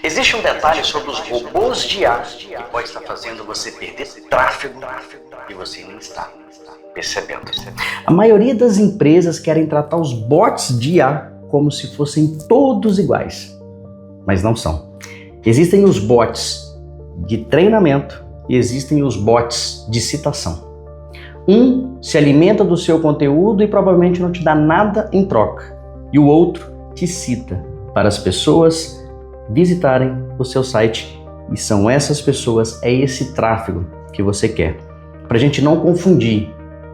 Existe um detalhe sobre os robôs de IA que pode estar fazendo você perder tráfego e você nem está percebendo. A maioria das empresas querem tratar os bots de IA como se fossem todos iguais, mas não são. Existem os bots de treinamento e existem os bots de citação. Um se alimenta do seu conteúdo e provavelmente não te dá nada em troca, e o outro te cita para as pessoas visitarem o seu site, e são essas pessoas, é esse tráfego que você quer. Para a gente não confundir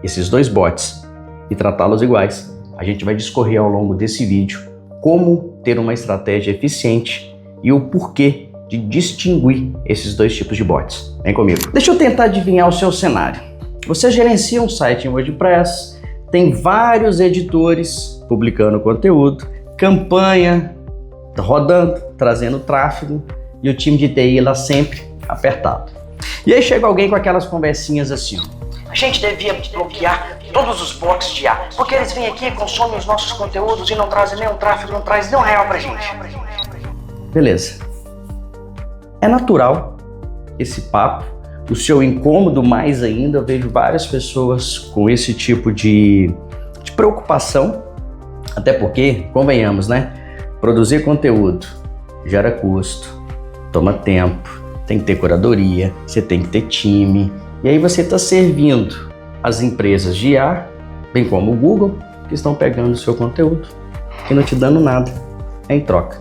esses dois bots e tratá-los iguais, a gente vai discorrer ao longo desse vídeo como ter uma estratégia eficiente e o porquê de distinguir esses dois tipos de bots. Vem comigo. Deixa eu tentar adivinhar o seu cenário. Você gerencia um site em WordPress, tem vários editores publicando conteúdo, campanha rodando, trazendo tráfego e o time de TI lá sempre apertado. E aí chega alguém com aquelas conversinhas assim, ó. A gente devia bloquear todos os bots de IA, porque eles vêm aqui, consomem os nossos conteúdos e não trazem nenhum tráfego, não trazem nenhum real pra gente. Beleza. É natural esse papo, o seu incômodo mais ainda, eu vejo várias pessoas com esse tipo de preocupação, até porque, convenhamos, né? Produzir conteúdo gera custo, toma tempo, tem que ter curadoria, você tem que ter time, e aí você está servindo as empresas de IA, bem como o Google, que estão pegando o seu conteúdo e não te dando nada em troca.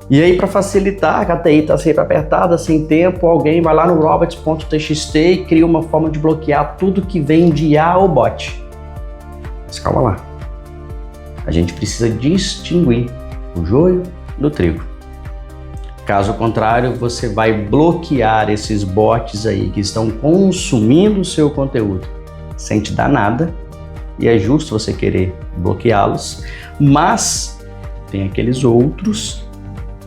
E aí, para facilitar, a TI está sempre apertada, sem tempo, alguém vai lá no robots.txt e cria uma forma de bloquear tudo que vem de IA ou bot. Mas calma lá. A gente precisa distinguir o joio do trigo. Caso contrário, você vai bloquear esses bots aí que estão consumindo o seu conteúdo sem te dar nada, e é justo você querer bloqueá-los, mas tem aqueles outros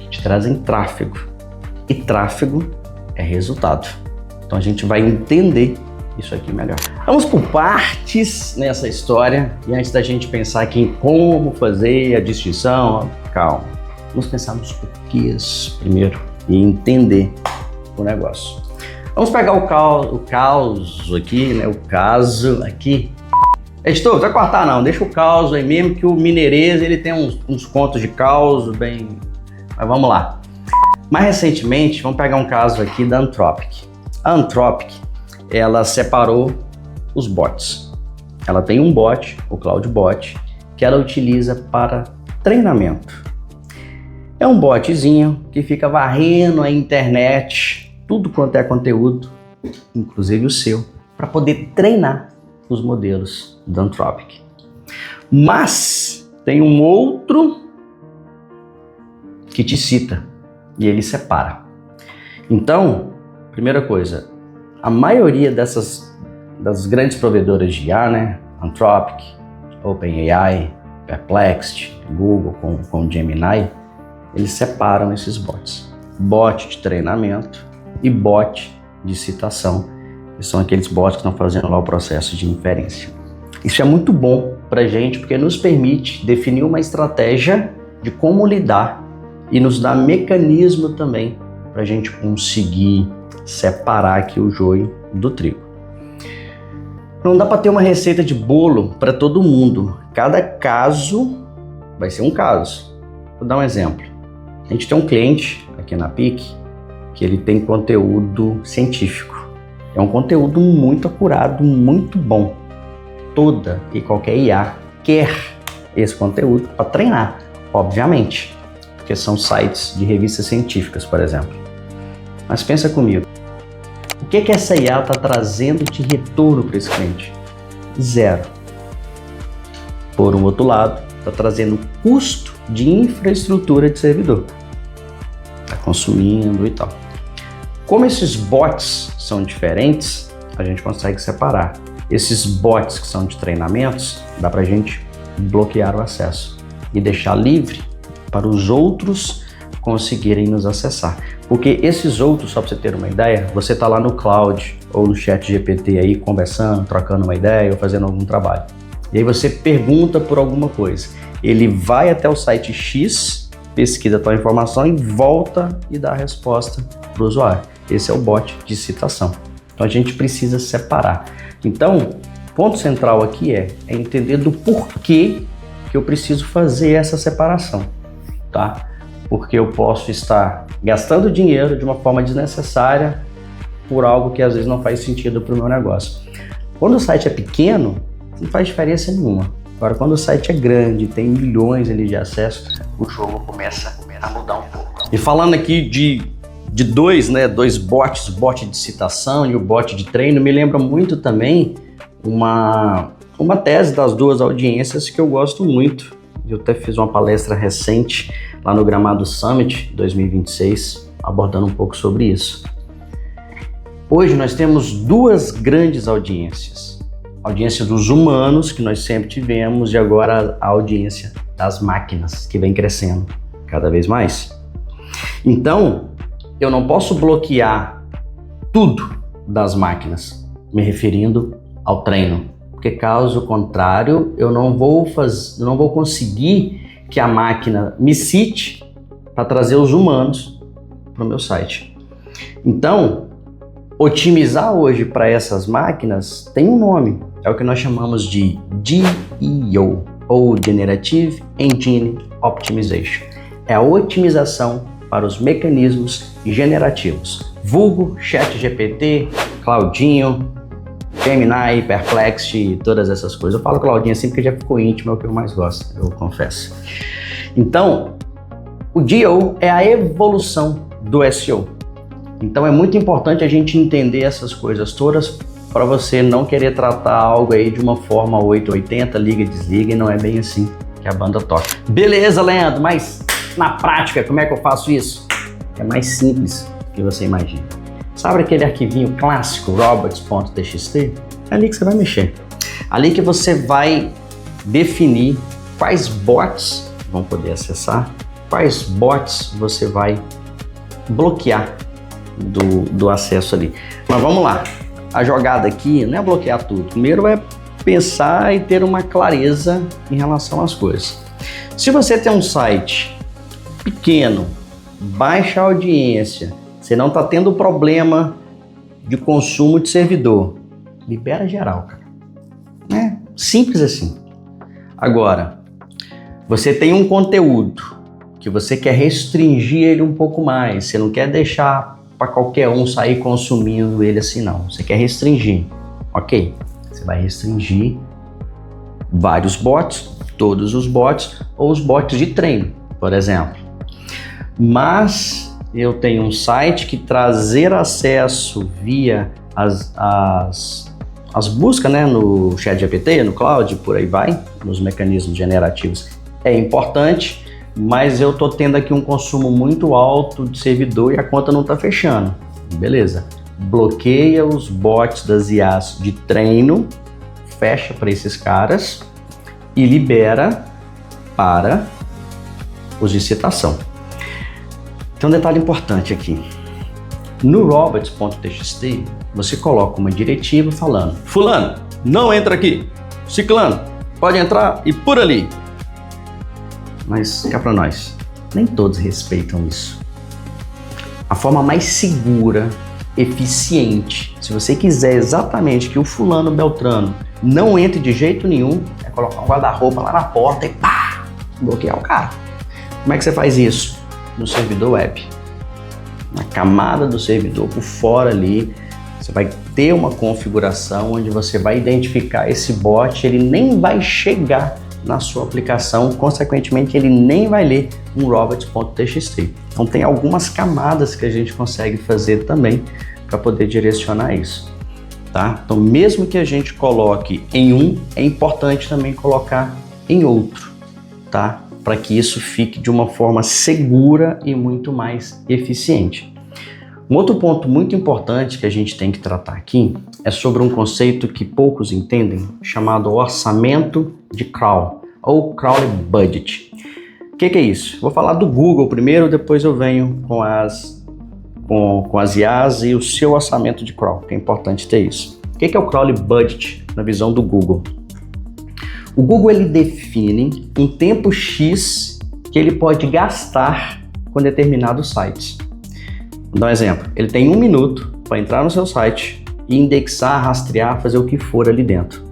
que trazem tráfego, e tráfego é resultado. Então a gente vai entender isso aqui melhor. Vamos por partes nessa história, e antes da gente pensar aqui em como fazer a distinção, calma, vamos pensar nos porquês primeiro e entender o negócio. Vamos pegar o caso aqui, né? O caso aqui. Editor, não vai cortar não, deixa o caos aí mesmo, que o Mineirês ele tem uns contos de caos bem. Mas vamos lá. Mais recentemente, vamos pegar um caso aqui da Anthropic. A Anthropic, ela separou os bots. Ela tem um bot, o CloudBot, que ela utiliza para treinamento. É um botzinho que fica varrendo a internet, tudo quanto é conteúdo, inclusive o seu, para poder treinar os modelos da Anthropic. Mas tem um outro que te cita e ele separa. Então, primeira coisa, a maioria das grandes provedoras de IA, né, Anthropic, OpenAI, Perplexity, Google com Gemini, eles separam esses bots. Bot de treinamento e bot de citação, que são aqueles bots que estão fazendo lá o processo de inferência. Isso é muito bom para a gente, porque nos permite definir uma estratégia de como lidar e nos dá mecanismo também para a gente conseguir separar aqui o joio do trigo. Não dá para ter uma receita de bolo para todo mundo. Cada caso vai ser um caso. Vou dar um exemplo. A gente tem um cliente aqui na PIC que ele tem conteúdo científico. É um conteúdo muito acurado, muito bom. Toda e qualquer IA quer esse conteúdo para treinar, obviamente, porque são sites de revistas científicas, por exemplo. Mas pensa comigo, o que essa IA está trazendo de retorno para esse cliente? Zero. Por um outro lado, está trazendo custo de infraestrutura de servidor. Está consumindo e tal. Como esses bots são diferentes, a gente consegue separar. Esses bots que são de treinamentos, dá para a gente bloquear o acesso e deixar livre para os outros conseguirem nos acessar. Porque esses outros, só para você ter uma ideia, você está lá no cloud ou no chat GPT aí conversando, trocando uma ideia ou fazendo algum trabalho. E aí você pergunta por alguma coisa. Ele vai até o site X pesquisa tal informação e volta e dá a resposta para o usuário. Esse é o bot de citação. Então a gente precisa separar. Então, ponto central aqui é entender do porquê que eu preciso fazer essa separação, tá? Porque eu posso estar gastando dinheiro de uma forma desnecessária por algo que às vezes não faz sentido para o meu negócio. Quando o site é pequeno, não faz diferença nenhuma. Agora, quando o site é grande, tem milhões ali de acessos, o jogo começa a mudar um pouco. E falando aqui de dois bots, o bot de citação e o bot de treino, me lembra muito também uma tese das duas audiências que eu gosto muito. Eu até fiz uma palestra recente lá no Gramado Summit 2026, abordando um pouco sobre isso. Hoje nós temos duas grandes audiências. A audiência dos humanos, que nós sempre tivemos, e agora a audiência das máquinas, que vem crescendo cada vez mais. Então, eu não posso bloquear tudo das máquinas, me referindo ao treino. Porque caso contrário, eu não vou conseguir que a máquina me cite para trazer os humanos para o meu site. Então, otimizar hoje para essas máquinas tem um nome, é o que nós chamamos de GEO, ou Generative Engine Optimization. É a otimização para os mecanismos generativos, vulgo ChatGPT, Claudinho, Gemini, Perplexity, todas essas coisas. Eu falo Claudinho assim porque já ficou íntimo, é o que eu mais gosto, eu confesso. Então, o GEO é a evolução do SEO. Então é muito importante a gente entender essas coisas todas para você não querer tratar algo aí de uma forma 880, liga e desliga, e não é bem assim que a banda toca. Beleza, Leandro, mas na prática, como é que eu faço isso? É mais simples do que você imagina. Sabe aquele arquivinho clássico, robots.txt? É ali que você vai mexer. Ali que você vai definir quais bots vão poder acessar, quais bots você vai bloquear do acesso ali. Mas vamos lá, a jogada aqui não é bloquear tudo. Primeiro é pensar e ter uma clareza em relação às coisas. Se você tem um site pequeno, baixa audiência, você não está tendo problema de consumo de servidor, libera geral, cara. É simples assim. Agora, você tem um conteúdo que você quer restringir ele um pouco mais, você não quer deixar para qualquer um sair consumindo ele assim não, você quer restringir, ok? Você vai restringir vários bots, todos os bots, ou os bots de treino, por exemplo. Mas eu tenho um site que trazer acesso via as buscas, né, no ChatGPT, no Cloud, por aí vai, nos mecanismos generativos, é importante, mas eu tô tendo aqui um consumo muito alto de servidor e a conta não tá fechando. Beleza. Bloqueia os bots das IAs de treino, fecha para esses caras e libera para os de citação. Tem um detalhe importante aqui. No robots.txt, você coloca uma diretiva falando: fulano, não entra aqui. Ciclano, pode entrar e por ali. Mas cá para nós, nem todos respeitam isso. A forma mais segura, eficiente, se você quiser exatamente que o fulano Beltrano não entre de jeito nenhum, é colocar um guarda-roupa lá na porta e pá, bloquear o cara. Como é que você faz isso? No servidor web. Na camada do servidor, por fora ali, você vai ter uma configuração onde você vai identificar esse bot, ele nem vai chegar na sua aplicação, consequentemente ele nem vai ler um robots.txt. Então tem algumas camadas que a gente consegue fazer também para poder direcionar isso, tá? Então mesmo que a gente coloque em um, é importante também colocar em outro, tá? Para que isso fique de uma forma segura e muito mais eficiente. Um outro ponto muito importante que a gente tem que tratar aqui é sobre um conceito que poucos entendem, chamado orçamento de crawl, ou crawling budget. O que é isso? Vou falar do Google primeiro, depois eu venho com as IAs e o seu orçamento de crawl, que é importante ter isso. O que é o crawling budget na visão do Google? O Google ele define um tempo X que ele pode gastar com determinados sites. Vou dar um exemplo. Ele tem 1 minuto para entrar no seu site e indexar, rastrear, fazer o que for ali dentro.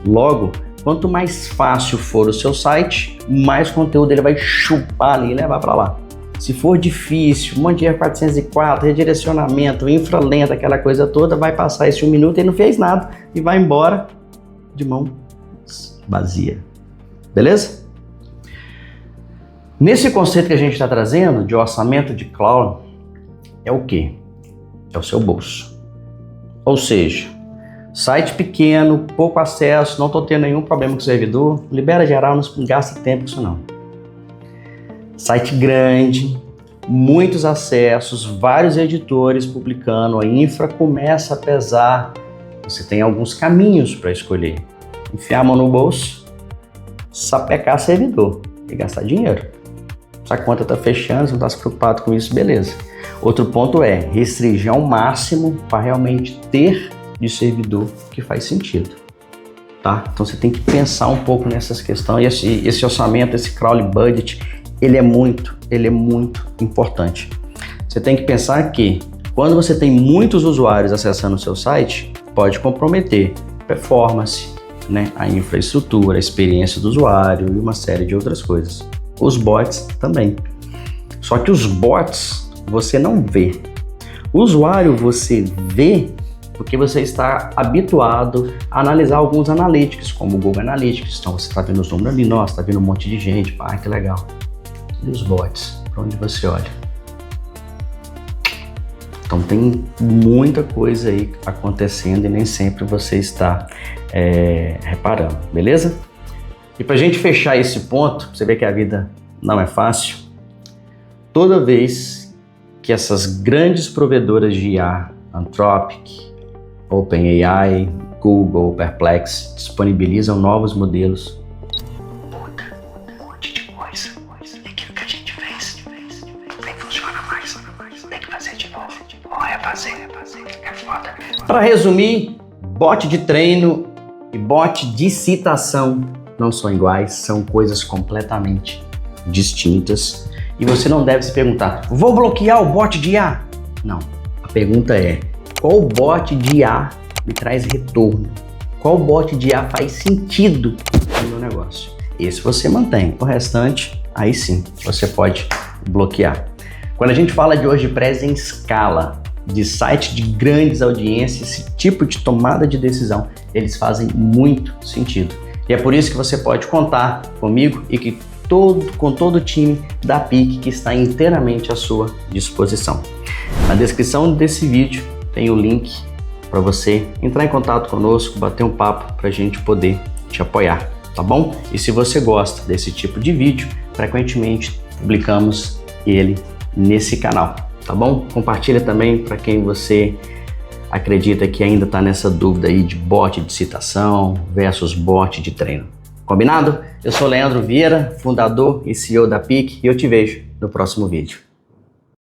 Logo, quanto mais fácil for o seu site, mais conteúdo ele vai chupar ali e levar para lá. Se for difícil, um monte de R404, redirecionamento, infralenta, aquela coisa toda, vai passar esse 1 minuto e não fez nada e vai embora de mão vazia. Beleza? Nesse conceito que a gente está trazendo de orçamento de cloud, é o quê? É o seu bolso. Ou seja, site pequeno, pouco acesso, não estou tendo nenhum problema com o servidor, libera geral, não gasta tempo com isso não. Site grande, muitos acessos, vários editores publicando, a infra começa a pesar, você tem alguns caminhos para escolher. Enfiar a mão no bolso, sapecar servidor e gastar dinheiro. Se a conta está fechando, você não está se preocupado com isso, beleza. Outro ponto é restringir ao máximo para realmente ter de servidor que faz sentido, tá? Então você tem que pensar um pouco nessas questões. Esse orçamento, esse crawl budget, ele é muito importante. Você tem que pensar que quando você tem muitos usuários acessando o seu site, pode comprometer performance, né? A infraestrutura, a experiência do usuário e uma série de outras coisas. Os bots também. Só que os bots você não vê. O usuário você vê porque você está habituado a analisar alguns analytics, como o Google Analytics. Então você está vendo os números ali, nossa, está vendo um monte de gente, pá, que legal. E os bots, para onde você olha? Então tem muita coisa aí acontecendo e nem sempre você está reparando, beleza? E para a gente fechar esse ponto, você vê que a vida não é fácil, toda vez que essas grandes provedoras de IA, Anthropic, OpenAI, Google, Perplex, disponibilizam novos modelos, muda um monte de coisa. Aquilo que a gente fez, nem funciona mais, tem que fazer de novo. Refazer, é foda. Para resumir, bot de treino e bot de citação não são iguais, são coisas completamente distintas. E você não deve se perguntar, vou bloquear o bot de IA? Não, a pergunta é, qual bot de IA me traz retorno? Qual bot de IA faz sentido no meu negócio? Esse você mantém, o restante, aí sim, você pode bloquear. Quando a gente fala de WordPress em escala, de site de grandes audiências, esse tipo de tomada de decisão, eles fazem muito sentido. E é por isso que você pode contar comigo e com todo o time da PIC que está inteiramente à sua disposição. Na descrição desse vídeo tem o link para você entrar em contato conosco, bater um papo para a gente poder te apoiar, tá bom? E se você gosta desse tipo de vídeo, frequentemente publicamos ele nesse canal, tá bom? Compartilha também para quem você acredita que ainda está nessa dúvida aí de bot de citação versus bot de treino. Combinado? Eu sou Leandro Vieira, fundador e CEO da PIC, e eu te vejo no próximo vídeo.